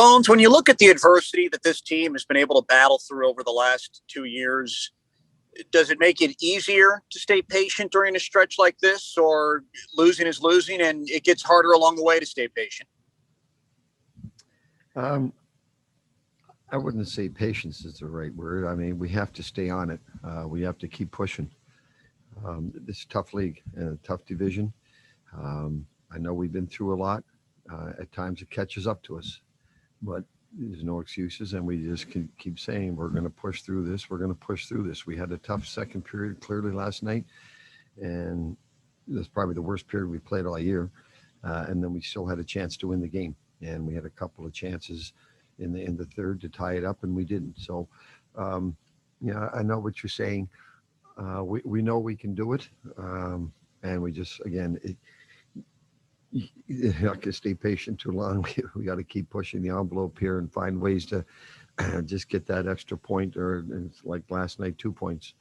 Bones, when you look at the adversity that this team has been able to battle through over the last 2 years, does it make it easier to stay patient during a stretch like this, or losing is losing and it gets harder along the way to stay patient? I wouldn't say patience is the right word. I mean, we have to stay on it. We have to keep pushing. This is a tough league and a tough division. I know we've been through a lot. At times it catches up to us, but there's no excuses. And we just can keep saying, we're going to push through this. We're going to push through this. We had a tough second period clearly last night. And that's probably the worst period we played all year. And then we still had a chance to win the game. And we had a couple of chances in the third to tie it up, and we didn't. So, yeah, I know what you're saying. We know we can do it. And we just, again, you not to stay patient too long. We got to keep pushing the envelope here and find ways to just get that extra point, or it's like last night, 2 points.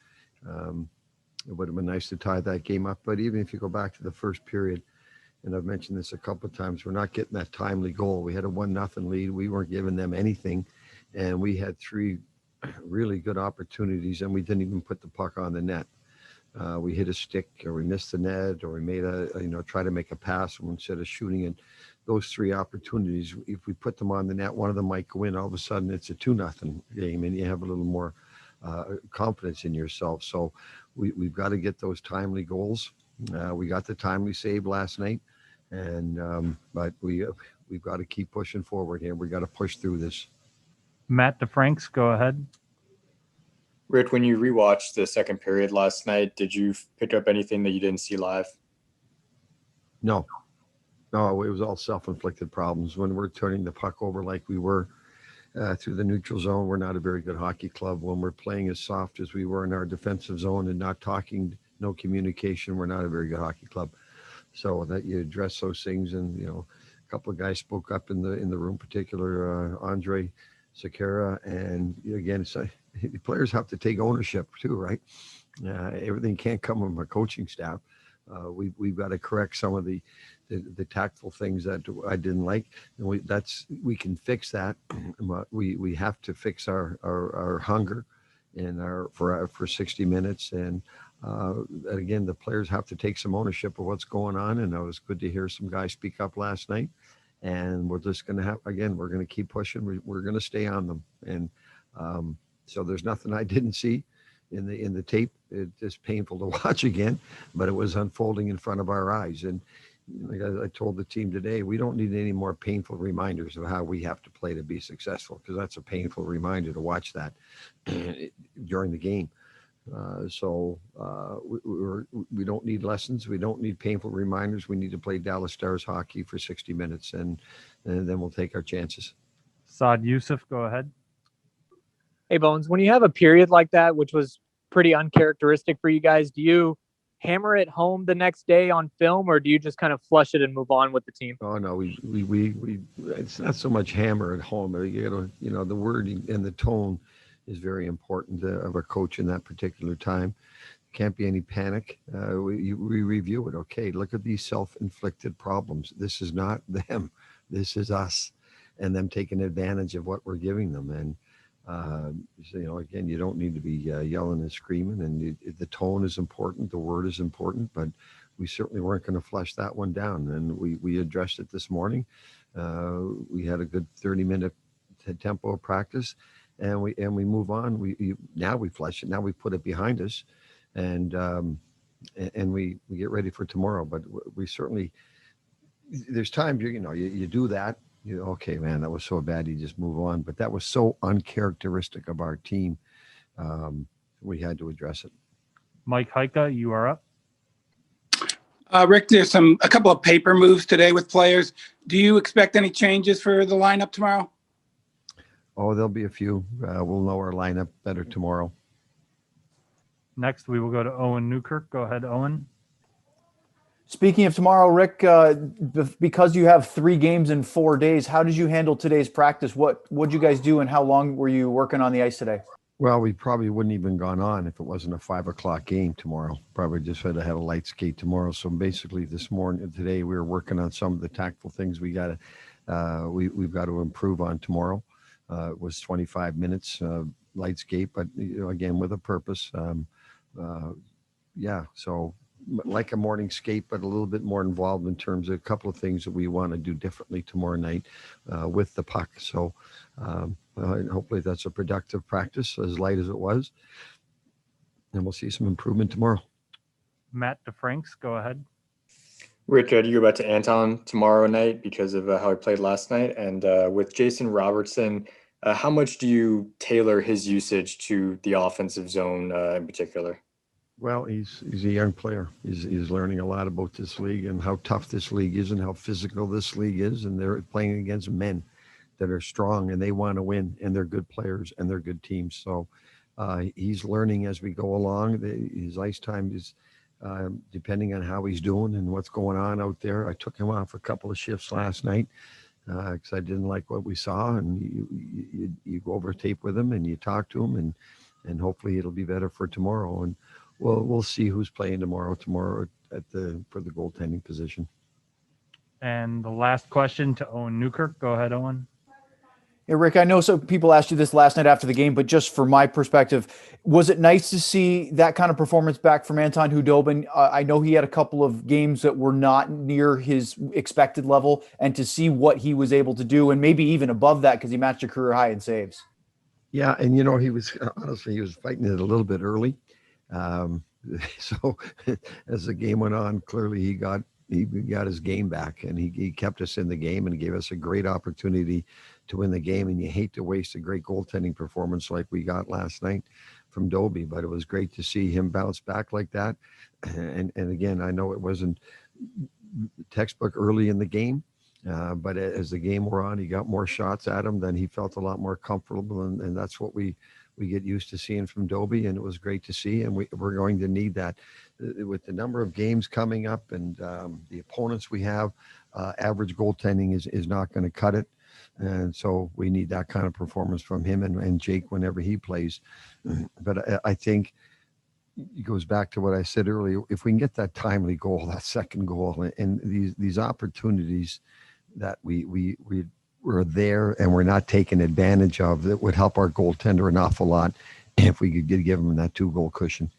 It would have been nice to tie that game up. But even if you go back to the first period, and I've mentioned this a couple of times, we're not getting that timely goal. We had a 1-0 lead. We weren't giving them anything. And we had 3 really good opportunities, and we didn't even put the puck on the net. We hit a stick, or we missed the net, or we made try to make a pass instead of shooting it. Those 3 opportunities, if we put them on the net, one of them might go in. All of a sudden, it's a 2-0 game, and you have a little more confidence in yourself. So we've got to get those timely goals. We got the timely save last night, and but we've got to keep pushing forward here. We got to push through this. Matt DeFranks, go ahead. Rick, when you rewatched the second period last night, did you pick up anything that you didn't see live? No, it was all self-inflicted problems. When we're turning the puck over like we were through the neutral zone, we're not a very good hockey club. When we're playing as soft as we were in our defensive zone and not talking, no communication, we're not a very good hockey club. So that you address those things, and a couple of guys spoke up in the room, particular Andre Sakara, and again, so the players have to take ownership too, right? Everything can't come from a coaching staff. We've got to correct some of the tactful things that I didn't like, and we can fix that. We have to fix our hunger and for 60 minutes, and again, the players have to take some ownership of what's going on. And it was good to hear some guys speak up last night. And we're just going to we're going to keep pushing. We're going to stay on them. And so there's nothing I didn't see in the tape. It's just painful to watch again, but it was unfolding in front of our eyes. And like I told the team today, we don't need any more painful reminders of how we have to play to be successful, because that's a painful reminder to watch that during the game. So we don't need lessons. We don't need painful reminders. We need to play Dallas Stars hockey for 60 minutes, and then we'll take our chances. Saad Youssef, go ahead. Hey, Bones, when you have a period like that, which was pretty uncharacteristic for you guys, do you hammer it home the next day on film, or do you just kind of flush it and move on with the team? Oh no, we it's not so much hammer at home. The wording and the tone is very important of a coach in that particular time. Can't be any panic. We review it. Okay, look at these self-inflicted problems. This is not them. This is us, and them taking advantage of what we're giving them. And again, you don't need to be yelling and screaming. And the tone is important. The word is important. But we certainly weren't going to flush that one down. And we addressed it this morning. We had a good 30-minute tempo of practice. And we move on. Now we flush it. Now we put it behind us, and we get ready for tomorrow. But we certainly, there's times you do that. Okay, man, that was so bad. You just move on. But that was so uncharacteristic of our team. We had to address it. Mike Heika, you are up. Rick, there's a couple of paper moves today with players. Do you expect any changes for the lineup tomorrow? Oh, there'll be a few. We'll know our lineup better tomorrow. Next, we will go to Owen Newkirk. Go ahead, Owen. Speaking of tomorrow, Rick, because you have 3 games in 4 days, how did you handle today's practice? What'd you guys do, and how long were you working on the ice today? Well, we probably wouldn't even gone on if it wasn't a 5 o'clock game tomorrow. Probably just had to have a light skate tomorrow. So basically today we were working on some of the tactful things we got to we've got to improve on tomorrow. It was 25 minutes light skate, but again with a purpose. So like a morning skate, but a little bit more involved in terms of a couple of things that we want to do differently tomorrow night with the puck. So hopefully that's a productive practice, as light as it was, and we'll see some improvement tomorrow. Matt DeFranks, go ahead. Rich, do you go back to Anton tomorrow night because of how he played last night? And with Jason Robertson, how much do you tailor his usage to the offensive zone in particular? Well, he's a young player. He's learning a lot about this league and how tough this league is and how physical this league is. And they're playing against men that are strong and they want to win, and they're good players and they're good teams. So he's learning as we go along. His ice time is depending on how he's doing and what's going on out there. I took him off a couple of shifts last night because I didn't like what we saw. And you go over tape with him and you talk to him, and hopefully it'll be better for tomorrow. And we'll see who's playing tomorrow for the goaltending position. And the last question to Owen Newkirk. Go ahead, Owen. Hey, Rick, I know some people asked you this last night after the game, but just for my perspective, was it nice to see that kind of performance back from Anton Khudobin? I know he had a couple of games that were not near his expected level, and to see what he was able to do, and maybe even above that because he matched a career high in saves. Yeah, and he was fighting it a little bit early. So as the game went on, clearly he got his game back, and he kept us in the game and gave us a great opportunity to win the game. And you hate to waste a great goaltending performance like we got last night from Dobie, but it was great to see him bounce back like that. And again, I know it wasn't textbook early in the game, but as the game wore on, he got more shots at him, then he felt a lot more comfortable, and that's what we get used to seeing from Dobie, and it was great to see. And we're going to need that with the number of games coming up and the opponents we have. Average goaltending is not going to cut it. And so we need that kind of performance from him and Jake whenever he plays. But I think it goes back to what I said earlier. If we can get that timely goal, that second goal, and these opportunities that we're there and we're not taking advantage of, that would help our goaltender an awful lot if we could give him that 2-goal cushion.